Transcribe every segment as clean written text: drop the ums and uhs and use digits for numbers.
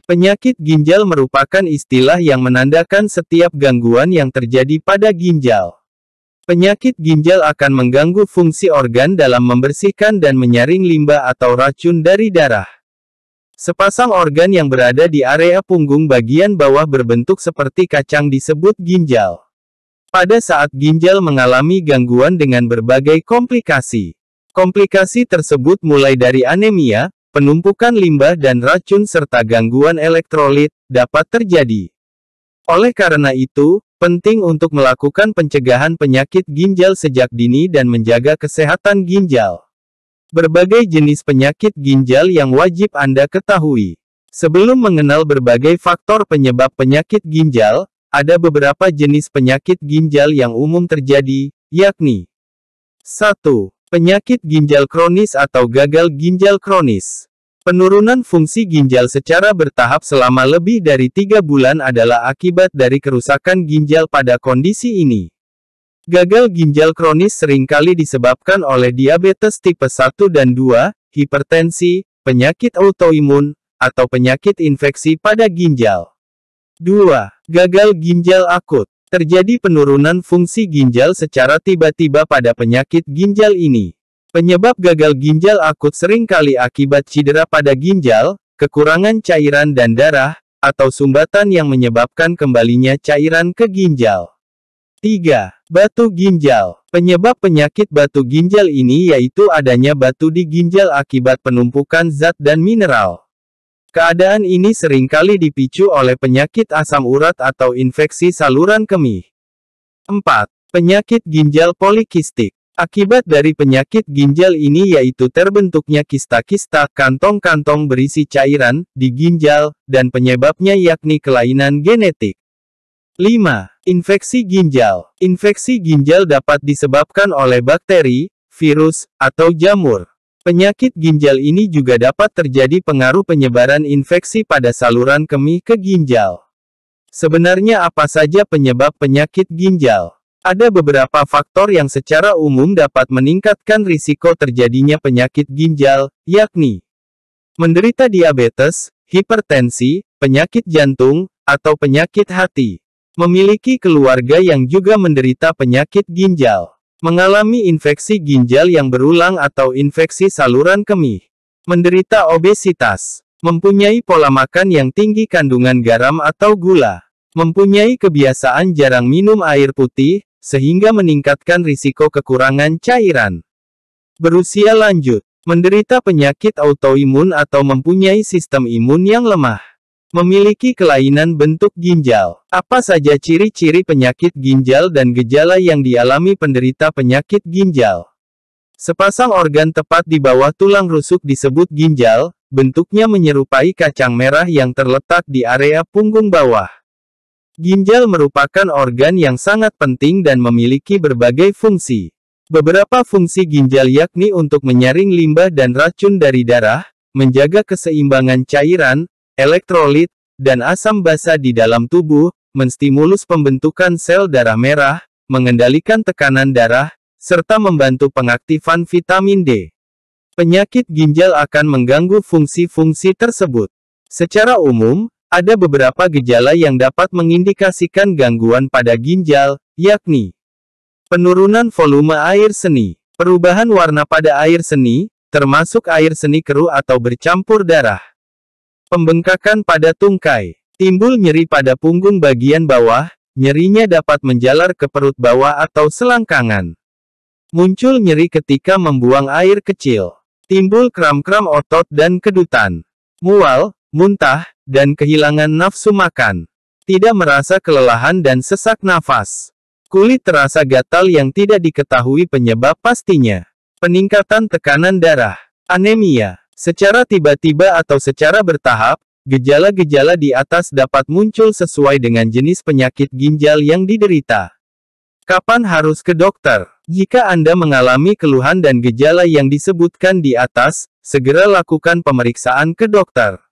Penyakit ginjal merupakan istilah yang menandakan setiap gangguan yang terjadi pada ginjal. Penyakit ginjal akan mengganggu fungsi organ dalam membersihkan dan menyaring limbah atau racun dari darah. Sepasang organ yang berada di area punggung bagian bawah berbentuk seperti kacang disebut ginjal. Pada saat ginjal mengalami gangguan dengan berbagai komplikasi. Komplikasi tersebut mulai dari anemia, penumpukan limbah dan racun serta gangguan elektrolit, dapat terjadi. Oleh karena itu, penting untuk melakukan pencegahan penyakit ginjal sejak dini dan menjaga kesehatan ginjal. Berbagai jenis penyakit ginjal yang wajib Anda ketahui. Sebelum mengenal berbagai faktor penyebab penyakit ginjal, ada beberapa jenis penyakit ginjal yang umum terjadi, yakni 1. Penyakit ginjal kronis atau gagal ginjal kronis. Penurunan fungsi ginjal secara bertahap selama lebih dari 3 bulan adalah akibat dari kerusakan ginjal pada kondisi ini. Gagal ginjal kronis seringkali disebabkan oleh diabetes tipe 1 dan 2, hipertensi, penyakit autoimun, atau penyakit infeksi pada ginjal. 2. Gagal ginjal akut. Terjadi penurunan fungsi ginjal secara tiba-tiba pada penyakit ginjal ini. Penyebab gagal ginjal akut seringkali akibat cedera pada ginjal, kekurangan cairan dan darah, atau sumbatan yang menyebabkan kembalinya cairan ke ginjal. 3. Batu ginjal. Penyebab penyakit batu ginjal ini yaitu adanya batu di ginjal akibat penumpukan zat dan mineral. Keadaan ini seringkali dipicu oleh penyakit asam urat atau infeksi saluran kemih. 4. Penyakit ginjal polikistik. Akibat dari penyakit ginjal ini yaitu terbentuknya kista-kista, kantong-kantong berisi cairan, di ginjal, dan penyebabnya yakni kelainan genetik. 5. Infeksi ginjal. Infeksi ginjal dapat disebabkan oleh bakteri, virus, atau jamur. Penyakit ginjal ini juga dapat terjadi pengaruh penyebaran infeksi pada saluran kemih ke ginjal. Sebenarnya apa saja penyebab penyakit ginjal? Ada beberapa faktor yang secara umum dapat meningkatkan risiko terjadinya penyakit ginjal, yakni menderita diabetes, hipertensi, penyakit jantung, atau penyakit hati. Memiliki keluarga yang juga menderita penyakit ginjal. Mengalami infeksi ginjal yang berulang atau infeksi saluran kemih. Menderita obesitas. Mempunyai pola makan yang tinggi kandungan garam atau gula. Mempunyai kebiasaan jarang minum air putih, sehingga meningkatkan risiko kekurangan cairan. Berusia lanjut. Menderita penyakit autoimun atau mempunyai sistem imun yang lemah. Memiliki kelainan bentuk ginjal. Apa saja ciri-ciri penyakit ginjal dan gejala yang dialami penderita penyakit ginjal? Sepasang organ tepat di bawah tulang rusuk disebut ginjal, bentuknya menyerupai kacang merah yang terletak di area punggung bawah. Ginjal merupakan organ yang sangat penting dan memiliki berbagai fungsi. Beberapa fungsi ginjal yakni untuk menyaring limbah dan racun dari darah, menjaga keseimbangan cairan, elektrolit, dan asam basa di dalam tubuh, menstimulus pembentukan sel darah merah, mengendalikan tekanan darah, serta membantu pengaktifan vitamin D. Penyakit ginjal akan mengganggu fungsi-fungsi tersebut. Secara umum, ada beberapa gejala yang dapat mengindikasikan gangguan pada ginjal, yakni penurunan volume air seni, perubahan warna pada air seni, termasuk air seni keruh atau bercampur darah, pembengkakan pada tungkai, timbul nyeri pada punggung bagian bawah, nyerinya dapat menjalar ke perut bawah atau selangkangan, muncul nyeri ketika membuang air kecil, timbul kram-kram otot dan kedutan, mual, muntah, dan kehilangan nafsu makan. Tidak merasa kelelahan dan sesak nafas. Kulit terasa gatal yang tidak diketahui penyebab pastinya. Peningkatan tekanan darah. Anemia. Secara tiba-tiba atau secara bertahap, gejala-gejala di atas dapat muncul sesuai dengan jenis penyakit ginjal yang diderita. Kapan harus ke dokter? Jika Anda mengalami keluhan dan gejala yang disebutkan di atas, segera lakukan pemeriksaan ke dokter.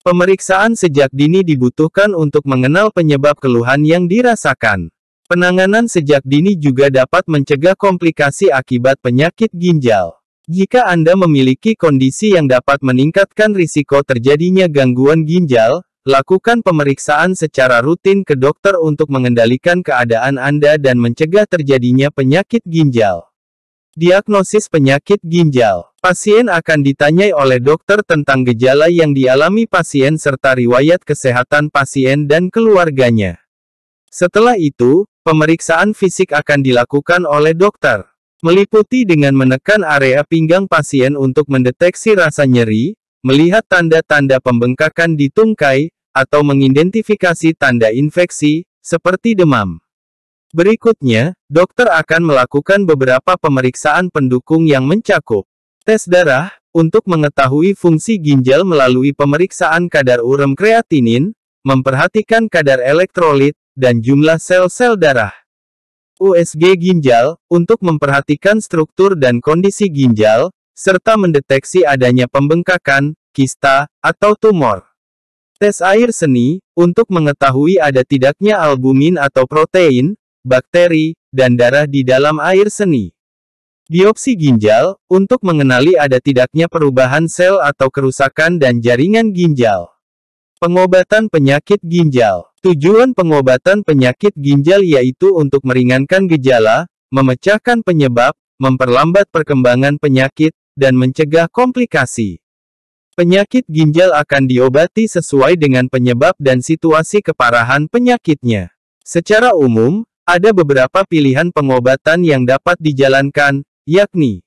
Pemeriksaan sejak dini dibutuhkan untuk mengenal penyebab keluhan yang dirasakan. Penanganan sejak dini juga dapat mencegah komplikasi akibat penyakit ginjal. Jika Anda memiliki kondisi yang dapat meningkatkan risiko terjadinya gangguan ginjal, lakukan pemeriksaan secara rutin ke dokter untuk mengendalikan keadaan Anda dan mencegah terjadinya penyakit ginjal. Diagnosis penyakit ginjal. Pasien akan ditanyai oleh dokter tentang gejala yang dialami pasien serta riwayat kesehatan pasien dan keluarganya. Setelah itu, pemeriksaan fisik akan dilakukan oleh dokter, meliputi dengan menekan area pinggang pasien untuk mendeteksi rasa nyeri, melihat tanda-tanda pembengkakan di tungkai, atau mengidentifikasi tanda infeksi, seperti demam. Berikutnya, dokter akan melakukan beberapa pemeriksaan pendukung yang mencakup tes darah, untuk mengetahui fungsi ginjal melalui pemeriksaan kadar urem kreatinin, memperhatikan kadar elektrolit, dan jumlah sel-sel darah. USG ginjal, untuk memperhatikan struktur dan kondisi ginjal, serta mendeteksi adanya pembengkakan, kista, atau tumor. Tes air seni, untuk mengetahui ada tidaknya albumin atau protein, bakteri, dan darah di dalam air seni. Biopsi ginjal, untuk mengenali ada tidaknya perubahan sel atau kerusakan dan jaringan ginjal. Pengobatan penyakit ginjal. Tujuan pengobatan penyakit ginjal yaitu untuk meringankan gejala, memecahkan penyebab, memperlambat perkembangan penyakit, dan mencegah komplikasi. Penyakit ginjal akan diobati sesuai dengan penyebab dan situasi keparahan penyakitnya. Secara umum, ada beberapa pilihan pengobatan yang dapat dijalankan, yakni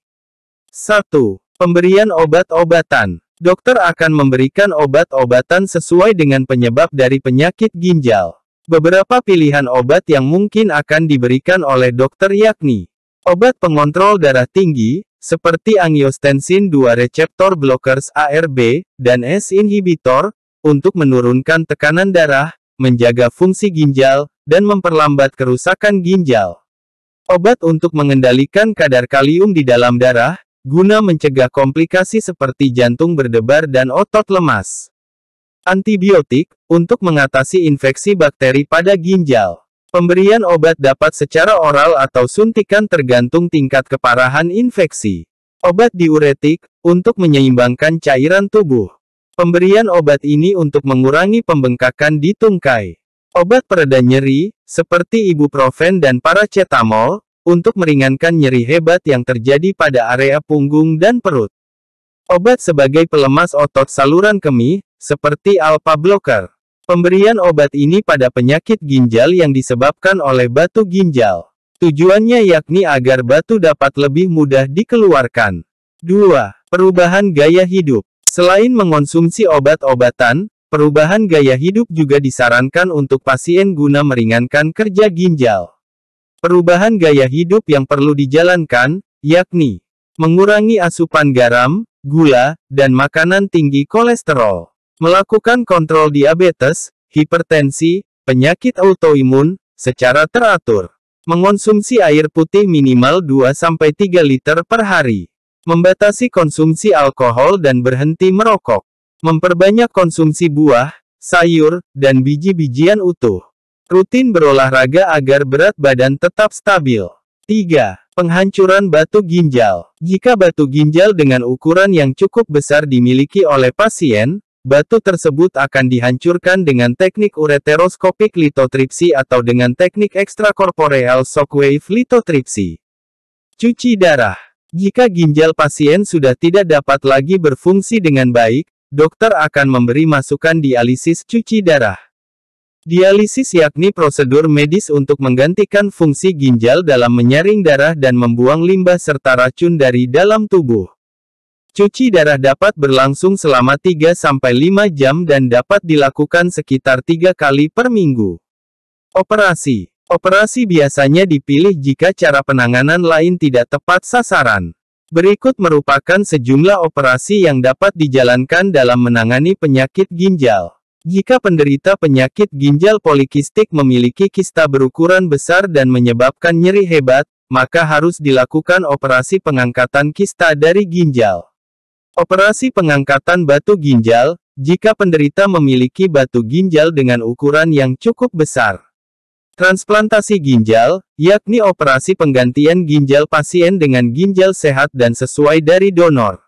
1. Pemberian obat-obatan. Dokter akan memberikan obat-obatan sesuai dengan penyebab dari penyakit ginjal. Beberapa pilihan obat yang mungkin akan diberikan oleh dokter yakni obat pengontrol darah tinggi, seperti angiostensin 2 reseptor blockers ARB, dan S-inhibitor, untuk menurunkan tekanan darah, menjaga fungsi ginjal, dan memperlambat kerusakan ginjal. Obat untuk mengendalikan kadar kalium di dalam darah, guna mencegah komplikasi seperti jantung berdebar dan otot lemas. Antibiotik, untuk mengatasi infeksi bakteri pada ginjal. Pemberian obat dapat secara oral atau suntikan tergantung tingkat keparahan infeksi. Obat diuretik, untuk menyeimbangkan cairan tubuh. Pemberian obat ini untuk mengurangi pembengkakan di tungkai. Obat pereda nyeri, seperti ibuprofen dan paracetamol, untuk meringankan nyeri hebat yang terjadi pada area punggung dan perut. Obat sebagai pelemas otot saluran kemih, seperti alpha blocker. Pemberian obat ini pada penyakit ginjal yang disebabkan oleh batu ginjal. Tujuannya yakni agar batu dapat lebih mudah dikeluarkan. 2. Perubahan gaya hidup. Selain mengonsumsi obat-obatan, perubahan gaya hidup juga disarankan untuk pasien guna meringankan kerja ginjal. Perubahan gaya hidup yang perlu dijalankan, yakni mengurangi asupan garam, gula, dan makanan tinggi kolesterol. Melakukan kontrol diabetes, hipertensi, penyakit autoimun, secara teratur. Mengonsumsi air putih minimal 2-3 liter per hari. Membatasi konsumsi alkohol dan berhenti merokok. Memperbanyak konsumsi buah, sayur, dan biji-bijian utuh. Rutin berolahraga agar berat badan tetap stabil. 3. Penghancuran batu ginjal. Jika batu ginjal dengan ukuran yang cukup besar dimiliki oleh pasien, batu tersebut akan dihancurkan dengan teknik ureteroskopik litotripsi atau dengan teknik ekstrakorporeal shockwave litotripsi. Cuci darah. Jika ginjal pasien sudah tidak dapat lagi berfungsi dengan baik, dokter akan memberi masukan dialisis cuci darah. Dialisis yakni prosedur medis untuk menggantikan fungsi ginjal dalam menyaring darah dan membuang limbah serta racun dari dalam tubuh. Cuci darah dapat berlangsung selama 3-5 jam dan dapat dilakukan sekitar 3 kali per minggu. Operasi. Operasi biasanya dipilih jika cara penanganan lain tidak tepat sasaran. Berikut merupakan sejumlah operasi yang dapat dijalankan dalam menangani penyakit ginjal. Jika penderita penyakit ginjal polikistik memiliki kista berukuran besar dan menyebabkan nyeri hebat, maka harus dilakukan operasi pengangkatan kista dari ginjal. Operasi pengangkatan batu ginjal, jika penderita memiliki batu ginjal dengan ukuran yang cukup besar. Transplantasi ginjal, yakni operasi penggantian ginjal pasien dengan ginjal sehat dan sesuai dari donor.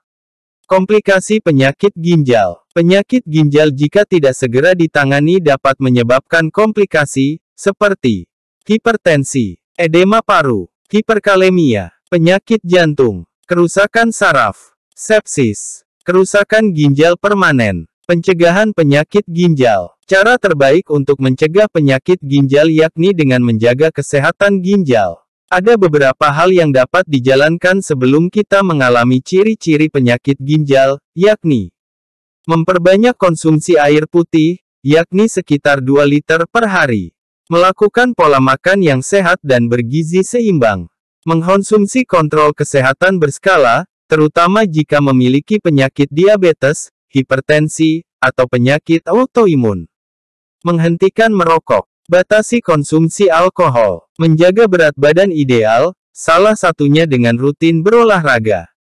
Komplikasi penyakit ginjal. Penyakit ginjal jika tidak segera ditangani dapat menyebabkan komplikasi, seperti hipertensi, edema paru, hiperkalemia, penyakit jantung, kerusakan saraf, sepsis, kerusakan ginjal permanen. Pencegahan penyakit ginjal. Cara terbaik untuk mencegah penyakit ginjal yakni dengan menjaga kesehatan ginjal. Ada beberapa hal yang dapat dijalankan sebelum kita mengalami ciri-ciri penyakit ginjal, yakni memperbanyak konsumsi air putih, yakni sekitar 2 liter per hari. Melakukan pola makan yang sehat dan bergizi seimbang. Mengkonsumsi kontrol kesehatan berskala, terutama jika memiliki penyakit diabetes, hipertensi, atau penyakit autoimun. Menghentikan merokok. Batasi konsumsi alkohol. Menjaga berat badan ideal, salah satunya dengan rutin berolahraga.